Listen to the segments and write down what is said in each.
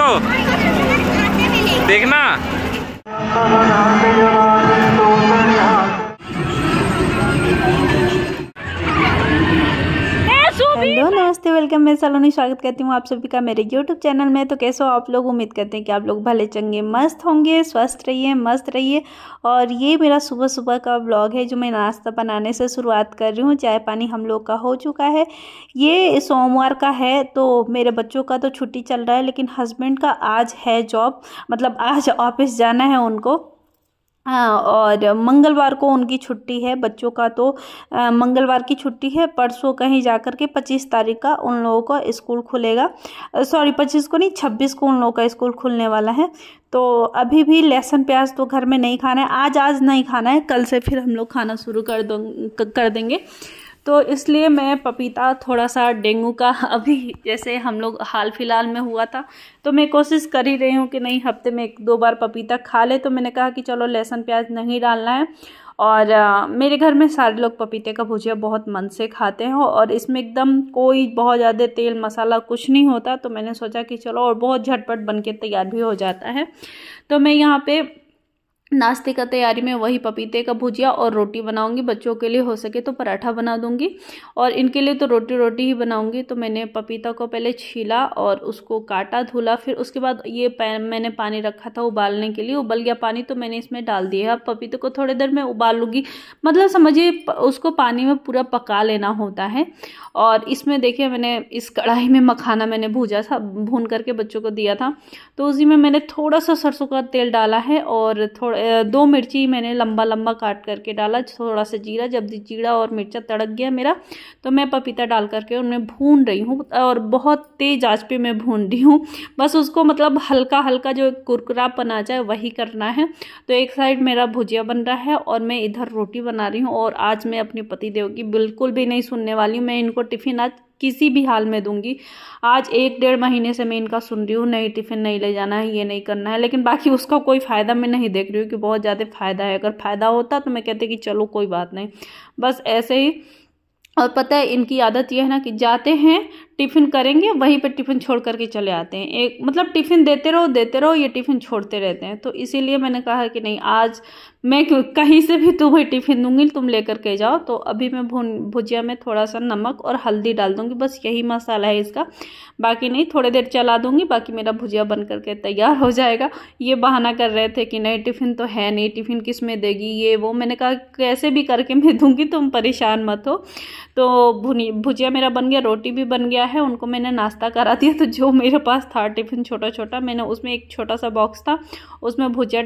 देखो, देखना। हेलो नमस्ते, वेलकम। मैं सलोनी स्वागत करती हूँ आप सभी का मेरे YouTube चैनल में। तो कैसे हो आप लोग? उम्मीद करते हैं कि आप लोग भले चंगे मस्त होंगे, स्वस्थ रहिए, मस्त रहिए। और ये मेरा सुबह सुबह का व्लॉग है जो मैं नाश्ता बनाने से शुरुआत कर रही हूँ। चाय पानी हम लोग का हो चुका है। ये सोमवार का है तो मेरे बच्चों का तो छुट्टी चल रहा है, लेकिन हस्बैंड का आज है जॉब, मतलब आज ऑफिस जाना है उनको। हाँ, और मंगलवार को उनकी छुट्टी है बच्चों का। तो मंगलवार की छुट्टी है। परसों कहीं जाकर के 25 तारीख का उन लोगों का स्कूल खुलेगा। सॉरी, 25 को नहीं, 26 को उन लोगों का स्कूल खुलने वाला है। तो अभी भी लहसुन प्याज तो घर में नहीं खाना है, आज नहीं खाना है, कल से फिर हम लोग खाना शुरू कर देंगे। तो इसलिए मैं पपीता, थोड़ा सा डेंगू का अभी जैसे हम लोग हाल फिलहाल में हुआ था, तो मैं कोशिश कर ही रही हूँ कि नहीं, हफ्ते में 1-2 बार पपीता खा ले। तो मैंने कहा कि चलो लहसुन प्याज नहीं डालना है। और मेरे घर में सारे लोग पपीते का भुजिया बहुत मन से खाते हैं, और इसमें एकदम कोई बहुत ज़्यादा तेल मसाला कुछ नहीं होता। तो मैंने सोचा कि चलो, और बहुत झटपट बन के तैयार भी हो जाता है। तो मैं यहाँ पे नाश्ते का तैयारी में वही पपीते का भुजिया और रोटी बनाऊंगी। बच्चों के लिए हो सके तो पराठा बना दूंगी, और इनके लिए तो रोटी ही बनाऊंगी। तो मैंने पपीता को पहले छीला और उसको काटा, धुला। फिर उसके बाद ये मैंने पानी रखा था उबालने के लिए, उबल गया पानी तो मैंने इसमें डाल दिया। अब पपीते को थोड़ी देर में उबाल लूँगी, मतलब समझिए उसको पानी में पूरा पका लेना होता है। और इसमें देखिए, मैंने इस कढ़ाई में मखाना मैंने भूजा था, भून करके बच्चों को दिया था। तो उसी में मैंने थोड़ा सा सरसों का तेल डाला है, और 2 मिर्ची मैंने लंबा लंबा काट करके डाला, थोड़ा सा जीरा। जब जीरा और मिर्चा तड़क गया मेरा, तो मैं पपीता डाल करके उनमें भून रही हूँ, और बहुत तेज आंच पे मैं भून रही हूँ। बस उसको मतलब हल्का हल्का जो कुरकुरापन आ जाए वही करना है। तो एक साइड मेरा भुजिया बन रहा है और मैं इधर रोटी बना रही हूँ। और आज मैं अपने पतिदेव की बिल्कुल भी नहीं सुनने वाली हूँ। मैं इनको टिफिन आज किसी भी हाल में दूंगी। आज 1-1.5 महीने से मैं इनका सुन रही हूँ, नहीं टिफिन नहीं ले जाना है, ये नहीं करना है। लेकिन बाकी उसका कोई फ़ायदा मैं नहीं देख रही हूँ कि बहुत ज़्यादा फ़ायदा है। अगर फ़ायदा होता तो मैं कहती कि चलो कोई बात नहीं, बस ऐसे ही। और पता है इनकी आदत यह है ना कि जाते हैं, टिफ़िन करेंगे, वहीं पे टिफ़िन छोड़ करके चले आते हैं। एक मतलब टिफ़िन देते रहो, ये टिफ़िन छोड़ते रहते हैं। तो इसीलिए मैंने कहा कि नहीं, आज मैं कहीं से भी तुम्हें टिफ़िन दूंगी, तुम लेकर के जाओ। तो अभी मैं भुजिया में थोड़ा सा नमक और हल्दी डाल दूंगी, बस यही मसाला है इसका। बाकी नहीं, थोड़ी देर चला दूंगी, बाकी मेरा भुजिया बन करके तैयार हो जाएगा। ये बहाना कर रहे थे कि नहीं टिफ़िन तो है नहीं, टिफ़िन किस में देगी, ये वो। मैंने कहा कैसे भी करके मैं दूंगी, तुम परेशान मत हो। तो भुजिया मेरा बन गया, रोटी भी बन गया है। उनको मैंने नाश्ता करा दिया। तो जो मेरे पास था टिफ़िन छोटा छोटा, मैंने उसमें एक छोटा सा बॉक्स था, उसमें भुजिया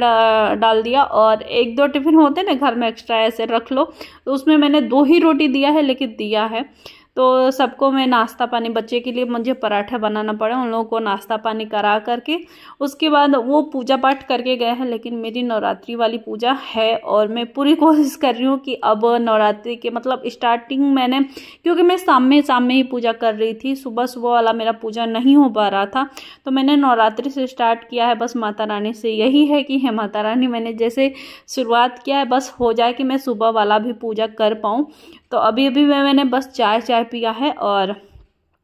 डाल दिया। और 1-2 टिफ़िन होते हैं ना घर में एक्स्ट्रा, ऐसे रख लो। तो उसमें मैंने 2 ही रोटी दिया है, लेकिन दिया है। तो सबको मैं नाश्ता पानी, बच्चे के लिए मुझे पराठा बनाना पड़ा, उन लोगों को नाश्ता पानी करा करके उसके बाद वो पूजा पाठ करके गए हैं। लेकिन मेरी नवरात्रि वाली पूजा है, और मैं पूरी कोशिश कर रही हूँ कि अब नवरात्रि के मतलब स्टार्टिंग मैंने, क्योंकि मैं शाम में ही पूजा कर रही थी, सुबह सुबह वाला मेरा पूजा नहीं हो पा रहा था। तो मैंने नवरात्रि से स्टार्ट किया है। बस माता रानी से यही है कि हे माता रानी, मैंने जैसे शुरुआत किया है, बस हो जाए कि मैं सुबह वाला भी पूजा कर पाऊँ। तो अभी मैंने बस चाय पिया है, और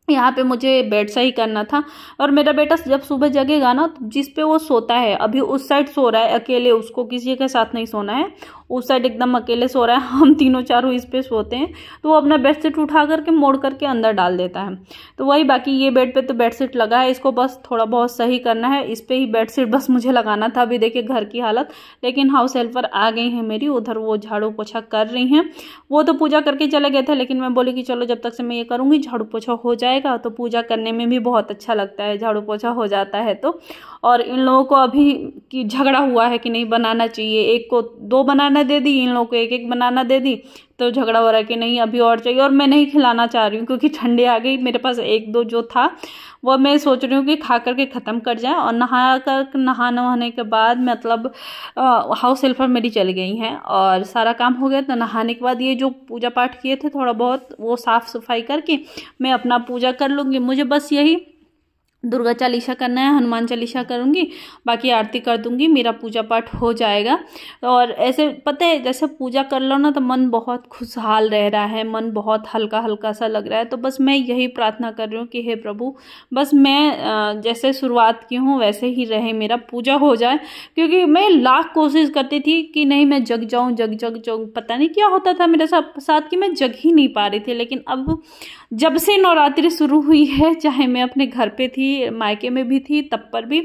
यहाँ पे मुझे बेड सही करना था। और मेरा बेटा जब सुबह जगेगा ना, तो जिस पे वो सोता है, अभी उस साइड सो रहा है अकेले, उसको किसी के साथ नहीं सोना है, उस साइड एकदम अकेले सो रहा है। हम तीनों चारों इस पे सोते हैं। तो वो अपना बेडशीट उठा करके मोड़ करके अंदर डाल देता है। तो वही, बाकी ये बेड पे तो बेडशीट लगा है, इसको बस थोड़ा बहुत सही करना है। इस पे ही बेडशीट बस मुझे लगाना था। अभी देखिए घर की हालत। लेकिन हाउस हेल्पर आ गई हैं मेरी, उधर वो झाड़ू पोछा कर रही हैं। वो तो पूजा करके चले गए थे, लेकिन मैं बोली कि चलो जब तक से मैं ये करूँगी झाड़ू पोछा हो जाएगा। तो पूजा करने में भी बहुत अच्छा लगता है, झाड़ू पोछा हो जाता है तो। और इन लोगों को अभी की झगड़ा हुआ है कि नहीं बनाना चाहिए, एक को 2 बनाना दे दी, इन लोगों को 1-1 बनाना दे दी। तो झगड़ा हो रहा है कि नहीं अभी और चाहिए। और मैं नहीं खिलाना चाह रही हूँ, क्योंकि ठंडी आ गई। मेरे पास 1-2 जो था वो मैं सोच रही हूँ कि खा करके ख़त्म कर जाए। और नहाने के बाद मतलब हाउस हेल्पर मेरी चली गई हैं, और सारा काम हो गया। तो नहाने के बाद ये जो पूजा पाठ किए थे थोड़ा बहुत, वो साफ़ सफाई करके मैं अपना पूजा कर लूँगी। मुझे बस यही दुर्गा चालीसा करना है, हनुमान चालीसा करूँगी, बाकी आरती कर दूँगी, मेरा पूजा पाठ हो जाएगा। और ऐसे पता है जैसे पूजा कर लो ना तो मन बहुत खुशहाल रह रहा है, मन बहुत हल्का हल्का सा लग रहा है। तो बस मैं यही प्रार्थना कर रही हूँ कि हे प्रभु बस मैं जैसे शुरुआत की हूँ वैसे ही रहे, मेरा पूजा हो जाए। क्योंकि मैं लाख कोशिश करती थी कि नहीं मैं जग जाऊँ जग जग जग, पता नहीं क्या होता था मेरे साथ कि मैं जग ही नहीं पा रही थी। लेकिन अब जब से नवरात्रि शुरू हुई है, चाहे मैं अपने घर पे थी, मायके में भी थी, तब पर भी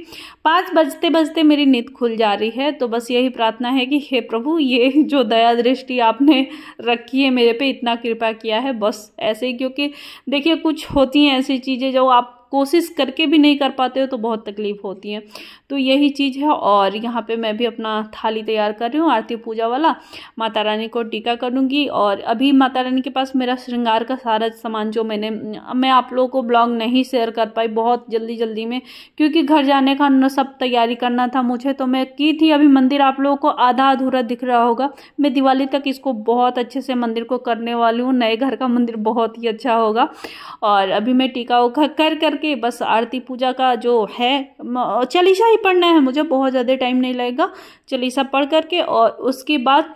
5 बजते बजते मेरी नींद खुल जा रही है। तो बस यही प्रार्थना है कि हे प्रभु ये जो दया दृष्टि आपने रखी है मेरे पे, इतना कृपा किया है, बस ऐसे ही। क्योंकि देखिए कुछ होती हैं ऐसी चीज़ें जो आप कोशिश करके भी नहीं कर पाते हो तो बहुत तकलीफ होती है। तो यही चीज़ है। और यहाँ पे मैं भी अपना थाली तैयार कर रही हूँ आरती पूजा वाला, माता रानी को टीका करूँगी। और अभी माता रानी के पास मेरा श्रृंगार का सारा सामान जो मैं आप लोगों को ब्लॉग नहीं शेयर कर पाई बहुत जल्दी में, क्योंकि घर जाने का सब तैयारी करना था मुझे, तो मैं की थी। अभी मंदिर आप लोगों को आधा अधूरा दिख रहा होगा, मैं दिवाली तक इसको बहुत अच्छे से मंदिर को करने वाली हूँ। नए घर का मंदिर बहुत ही अच्छा होगा। और अभी मैं टीका कर करके बस आरती पूजा का जो है चालीसा ही पढ़ना है मुझे, बहुत ज़्यादा टाइम नहीं लगेगा। चालीसा पढ़ करके और उसके बाद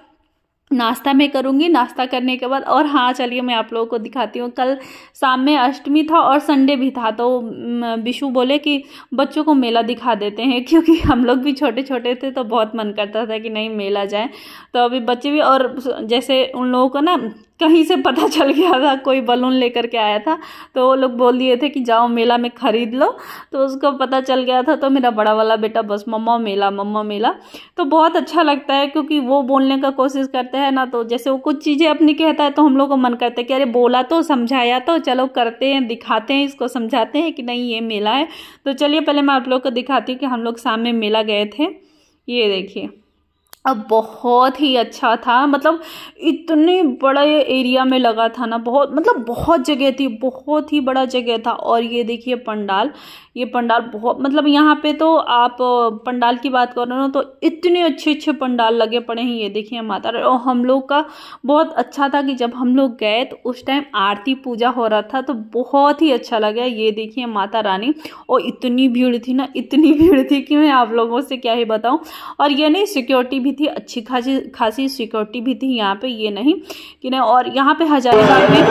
नाश्ता मैं करूँगी। नाश्ता करने के बाद और हाँ चलिए मैं आप लोगों को दिखाती हूँ। कल शाम में अष्टमी था और संडे भी था, तो बिशु बोले कि बच्चों को मेला दिखा देते हैं, क्योंकि हम लोग भी छोटे छोटे थे तो बहुत मन करता था कि नहीं मेला जाए। तो अभी बच्चे भी, और जैसे उन लोगों को ना कहीं से पता चल गया था, कोई बलून लेकर के आया था तो वो लोग बोल दिए थे कि जाओ मेला में खरीद लो, तो उसको पता चल गया था। तो मेरा बड़ा वाला बेटा बस मम्मा मेला। तो बहुत अच्छा लगता है क्योंकि वो बोलने का कोशिश करते हैं ना, तो जैसे वो कुछ चीज़ें अपनी कहता है तो हम लोग को मन करता है कि अरे बोला तो समझाया तो चलो करते हैं, दिखाते हैं, इसको समझाते हैं कि नहीं ये मेला है। तो चलिए पहले मैं आप लोग को दिखाती हूँ कि हम लोग शाम में मेला गए थे। ये देखिए अब बहुत ही अच्छा था, मतलब इतने बड़ा ये एरिया में लगा था ना, बहुत मतलब बहुत जगह थी, बहुत ही बड़ा जगह था। और ये देखिए पंडाल, ये पंडाल बहुत मतलब यहाँ पे तो आप पंडाल की बात कर रहे हो तो इतने अच्छे पंडाल लगे पड़े हैं। ये देखिए माता, और हम लोग का बहुत अच्छा था कि जब हम लोग गए तो उस टाइम आरती पूजा हो रहा था, तो बहुत ही अच्छा लगा। ये देखिए माता रानी, और इतनी भीड़ थी ना, इतनी भीड़ थी कि मैं आप लोगों से क्या ही बताऊं। और ये नहीं सिक्योरिटी भी थी, अच्छी खासी सिक्योरिटी भी थी यहाँ पे, ये नहीं कि नहीं। और यहाँ पे हजारीबाग में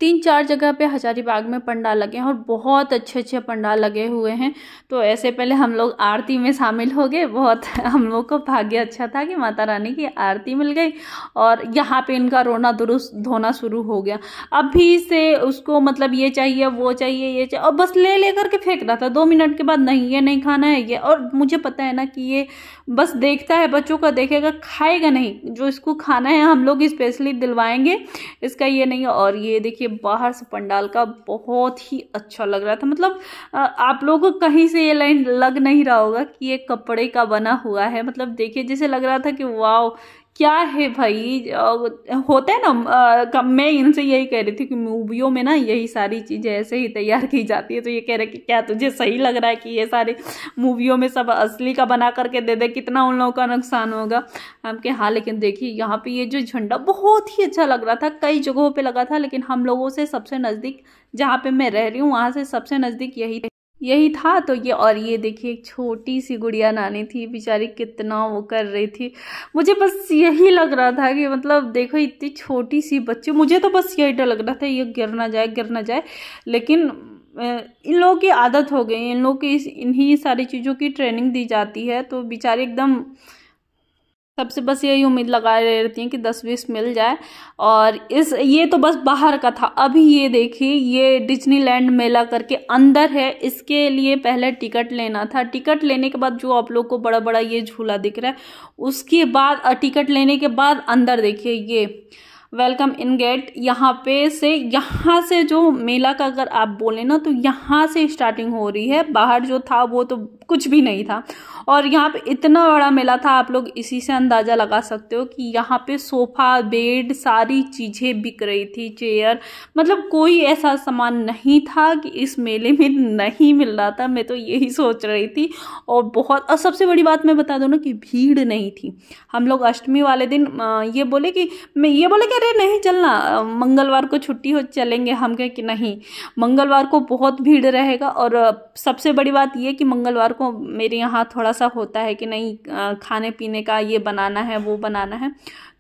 3-4 जगह पे हजारीबाग में पंडाल लगे हैं और बहुत अच्छे पंडाल लगे हुए हैं। तो ऐसे पहले हम लोग आरती में शामिल हो गए, बहुत हम लोग को भाग्य अच्छा था कि माता रानी की आरती मिल गई। और यहाँ पे इनका रोना धोना शुरू हो गया। अभी से उसको मतलब ये चाहिए वो चाहिए ये चाहिए, और बस ले करके फेंक रहा था 2 मिनट के बाद, नहीं ये नहीं खाना है ये। और मुझे पता है ना कि ये बस देखता है, बच्चों का देखेगा, खाएगा नहीं। जो इसको खाना है हम लोग स्पेशली दिलवाएंगे, इसका ये नहीं है। और ये देखिए बाहर से पंडाल का बहुत ही अच्छा लग रहा था, मतलब आप लोगों को कहीं से ये लाइन लग नहीं रहा होगा कि ये कपड़े का बना हुआ है। मतलब देखिए जैसे लग रहा था कि वाव क्या है भाई, होता है ना। मैं इनसे यही कह रही थी कि मूवियों में ना यही सारी चीज़ें ऐसे ही तैयार की जाती है। तो ये कह रहे कि क्या तुझे सही लग रहा है कि ये सारे मूवियों में सब असली का बना करके दे दे, कितना उन लोगों का नुकसान होगा। हम के हाँ, लेकिन देखिए यहाँ पे ये जो झंडा बहुत ही अच्छा लग रहा था, कई जगहों पे लगा था, लेकिन हम लोगों से सबसे नज़दीक जहाँ पे मैं रह रही हूँ वहाँ से सबसे नज़दीक यही था। तो ये, और ये देखिए एक छोटी सी गुड़िया नानी थी, बेचारी कितना वो कर रही थी। मुझे बस यही लग रहा था कि मतलब देखो इतनी छोटी सी बच्ची, मुझे तो बस यही डर लग रहा था ये गिर ना जाए। लेकिन इन लोगों की आदत हो गई, इन लोगों की इन्हीं सारी चीज़ों की ट्रेनिंग दी जाती है, तो बेचारी एकदम सबसे बस यही उम्मीद लगाए रहती हैं कि 10-20 मिल जाए। और ये तो बस बाहर का था। अभी ये देखिए ये डिज्नीलैंड मेला करके अंदर है, इसके लिए पहले टिकट लेना था। टिकट लेने के बाद जो आप लोग को बड़ा बड़ा ये झूला दिख रहा है, उसके बाद टिकट लेने के बाद अंदर देखिए ये वेलकम इन गेट। यहाँ से जो मेला का अगर आप बोले ना तो यहाँ से स्टार्टिंग हो रही है। बाहर जो था वो तो कुछ भी नहीं था। और यहाँ पे इतना बड़ा मेला था, आप लोग इसी से अंदाज़ा लगा सकते हो कि यहाँ पे सोफ़ा, बेड, सारी चीज़ें बिक रही थी, चेयर, मतलब कोई ऐसा सामान नहीं था कि इस मेले में नहीं मिल रहा था। मैं तो यही सोच रही थी। और सबसे बड़ी बात मैं बता दूँ ना कि भीड़ नहीं थी। हम लोग अष्टमी वाले दिन ये बोले कि अरे नहीं चलना, मंगलवार को छुट्टी हो, चलेंगे। हम कहे कि नहीं, मंगलवार को बहुत भीड़ रहेगा। और सबसे बड़ी बात ये कि मंगलवार को मेरे यहाँ थोड़ा सा होता है कि नहीं, खाने पीने का ये बनाना है, वो बनाना है।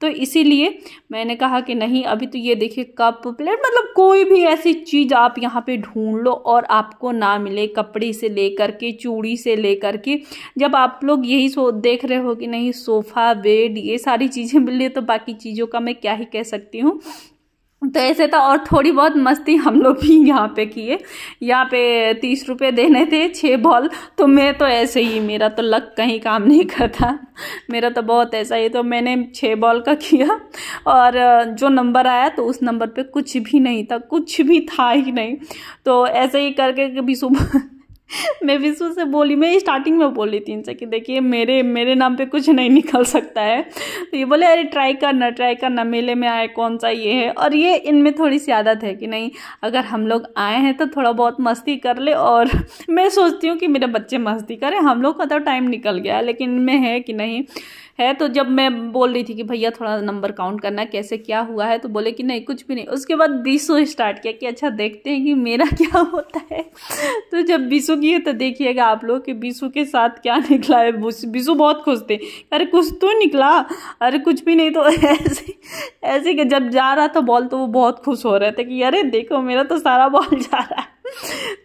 तो इसीलिए मैंने कहा कि नहीं, अभी तो ये देखिए कप प्लेट, मतलब कोई भी ऐसी चीज़ आप यहाँ पे ढूंढ लो और आपको ना मिले, कपड़े से लेकर के, चूड़ी से लेकर के। जब आप लोग यही देख रहे हो कि नहीं, सोफ़ा, बेड, ये सारी चीज़ें मिल रही है, तो बाकी चीज़ों का मैं क्या ही कह सकती हूँ। तो ऐसे था। और थोड़ी बहुत मस्ती हम लोग भी यहाँ पे किए। यहाँ पे 30 रुपये देने थे 6 बॉल। तो मैं तो ऐसे ही, मेरा तो लक कहीं काम नहीं करता, मेरा तो बहुत ऐसा ही। तो मैंने 6 बॉल का किया और जो नंबर आया तो उस नंबर पे कुछ भी नहीं था, कुछ भी था ही नहीं। तो ऐसे ही करके कभी सुबह मैं विशु से बोली, मैं स्टार्टिंग में बोली थी इनसे कि देखिए मेरे नाम पे कुछ नहीं निकल सकता है। तो ये बोले अरे ट्राई करना, मेले में आए कौन सा ये है। और ये इनमें थोड़ी सी आदत है कि नहीं, अगर हम लोग आए हैं तो थोड़ा बहुत मस्ती कर ले। और मैं सोचती हूँ कि मेरे बच्चे मस्ती करें, हम लोग का तो टाइम निकल गया, लेकिन इनमें है कि नहीं है। तो जब मैं बोल रही थी कि भैया थोड़ा नंबर काउंट करना, कैसे क्या हुआ है, तो बोले कि नहीं कुछ भी नहीं। उसके बाद बीसू स्टार्ट किया कि अच्छा देखते हैं कि मेरा क्या होता है। तो जब बीसू की है तो देखिएगा आप लोग कि बीसू के साथ क्या निकला है। बीसू बहुत खुश थे, अरे कुछ तो निकला, अरे कुछ भी नहीं। तो ऐसे कि जब जा रहा था बॉल तो वो बहुत खुश हो रहे थे कि अरे देखो मेरा तो सारा बॉल जा रहा है।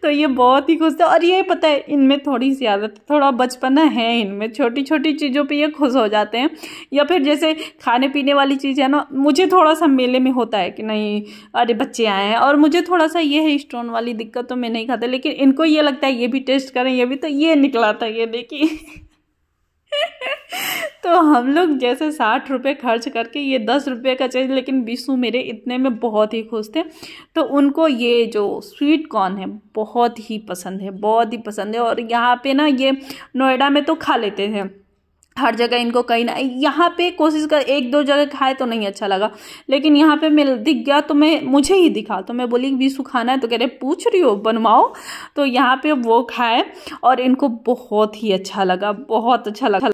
तो ये बहुत ही खुश थे। और ये पता है, इनमें थोड़ी सी आदत, थोड़ा बचपना है इनमें, छोटी छोटी चीज़ों पे ये खुश हो जाते हैं। या फिर जैसे खाने पीने वाली चीज़ है ना, मुझे थोड़ा सा मेले में होता है कि नहीं अरे बच्चे आए हैं, और मुझे थोड़ा सा ये है स्टोन वाली दिक्कत, तो मैं नहीं खाता। लेकिन इनको ये लगता है ये भी टेस्ट करें, ये भी, तो ये निकला था, ये देखिए। तो हम लोग जैसे 60 रुपये खर्च करके ये 10 रुपये का चाहिए, लेकिन बीसू मेरे इतने में बहुत ही खुश थे। तो उनको ये जो स्वीट कॉर्न है बहुत ही पसंद है, बहुत ही पसंद है। और यहाँ पे ना ये नोएडा में तो खा लेते हैं हर जगह, इनको कहीं ना, यहाँ पे कोशिश कर 1-2 जगह खाए तो नहीं अच्छा लगा, लेकिन यहाँ पे मैं दिख गया तो मुझे ही दिखा, तो मैं बोली बीसू खाना है, तो कह रहे पूछ रही हो बनवाओ। तो यहाँ पे वो खाए और इनको बहुत ही अच्छा लगा, बहुत अच्छा लगा।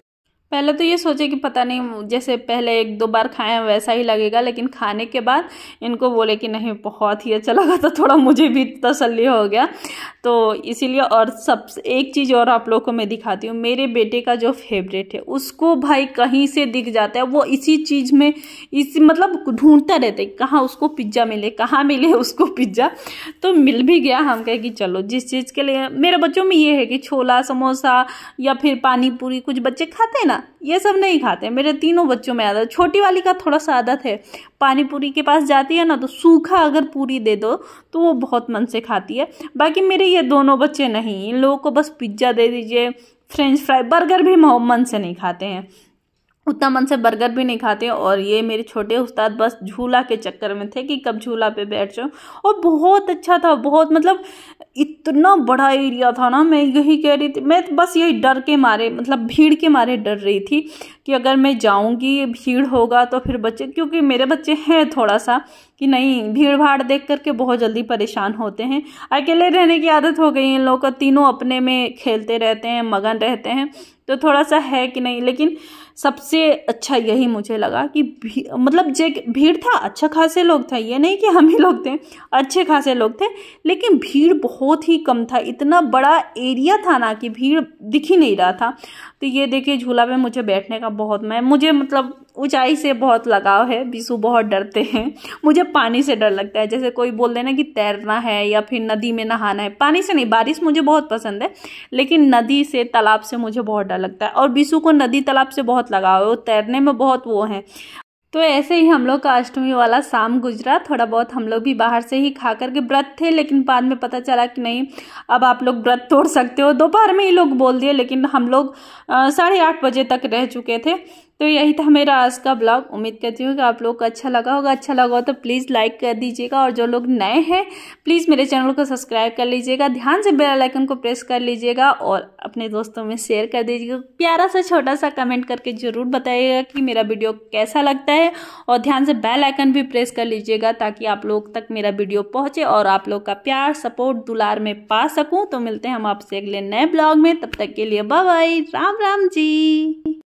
पहले तो ये सोचे कि पता नहीं, जैसे पहले 1-2 बार खाए वैसा ही लगेगा, लेकिन खाने के बाद इनको बोले कि नहीं बहुत ही अच्छा लगा, तो थोड़ा मुझे भी तसल्ली हो गया। तो इसीलिए, और सब एक चीज़ और आप लोगों को मैं दिखाती हूँ, मेरे बेटे का जो फेवरेट है उसको भाई कहीं से दिख जाता है, वो इसी चीज़ में मतलब ढूंढता रहता है कहाँ उसको पिज्ज़ा मिले, कहाँ मिले उसको पिज्ज़ा। तो मिल भी गया। हम कहे कि चलो जिस चीज़ के लिए, मेरे बच्चों में ये है कि छोला, समोसा या फिर पानी पूरी, कुछ बच्चे खाते हैं ना, ये सब नहीं खाते। मेरे तीनों बच्चों में आदत, छोटी वाली का थोड़ा सा आदत है, पानी पूरी के पास जाती है ना तो सूखा अगर पूरी दे दो तो वो बहुत मन से खाती है। बाकी मेरे ये दोनों बच्चे नहीं, इन लोगों को बस पिज्ज़ा दे दीजिए, फ्रेंच फ्राई, बर्गर भी मन से नहीं खाते हैं, उतना मन से बर्गर भी नहीं खाते। और ये मेरे छोटे उस्ताद बस झूला के चक्कर में थे कि कब झूला पे बैठ जाओ। और बहुत अच्छा था, बहुत, मतलब इतना बड़ा एरिया था ना, मैं यही कह रही थी, मैं बस यही डर के मारे, मतलब भीड़ के मारे डर रही थी कि अगर मैं जाऊंगी भीड़ होगा तो फिर बच्चे, क्योंकि मेरे बच्चे हैं थोड़ा सा कि नहीं, भीड़ भाड़ देख करके बहुत जल्दी परेशान होते हैं। अकेले रहने की आदत हो गई इन लोगों को, तीनों अपने में खेलते रहते हैं, मगन रहते हैं, तो थोड़ा सा है कि नहीं। लेकिन सबसे अच्छा यही मुझे लगा कि मतलब भीड़ था, अच्छा खासे लोग था, ये नहीं कि हम ही लोग थे, अच्छे खासे लोग थे, लेकिन भीड़ बहुत ही कम था। इतना बड़ा एरिया था ना कि भीड़ दिख ही नहीं रहा था। तो ये देखिए झूला पे मुझे बैठने का मुझे मतलब ऊंचाई से बहुत लगाव है। बीसू बहुत डरते हैं, मुझे पानी से डर लगता है। जैसे कोई बोल देना कि तैरना है या फिर नदी में नहाना है, पानी से नहीं, बारिश मुझे बहुत पसंद है, लेकिन नदी से, तालाब से मुझे बहुत डर लगता है। और बीसू को नदी तालाब से बहुत लगाव है, वो तैरने में बहुत वो है। तो ऐसे ही हम लोग का अष्टमी वाला शाम गुजरा। थोड़ा बहुत हम लोग भी बाहर से ही खा करके, व्रत थे लेकिन बाद में पता चला कि नहीं अब आप लोग व्रत तोड़ सकते हो, दोपहर में ही लोग बोल दिए, लेकिन हम लोग 8:30 बजे तक रह चुके थे। तो यही था मेरा आज का ब्लॉग। उम्मीद करती हूँ कि आप लोग को अच्छा लगा होगा। अच्छा लगा हो तो प्लीज़ लाइक कर दीजिएगा, और जो लोग नए हैं प्लीज़ मेरे चैनल को सब्सक्राइब कर लीजिएगा। ध्यान से बेल आइकन को प्रेस कर लीजिएगा और अपने दोस्तों में शेयर कर दीजिएगा। प्यारा सा छोटा सा कमेंट करके ज़रूर बताइएगा कि मेरा वीडियो कैसा लगता है, और ध्यान से बेल आइकन भी प्रेस कर लीजिएगा ताकि आप लोग तक मेरा वीडियो पहुँचे और आप लोग का प्यार सपोर्ट दुलार में पा सकूँ। तो मिलते हैं हम आपसे अगले नए ब्लॉग में, तब तक के लिए बाय बाय, राम राम जी।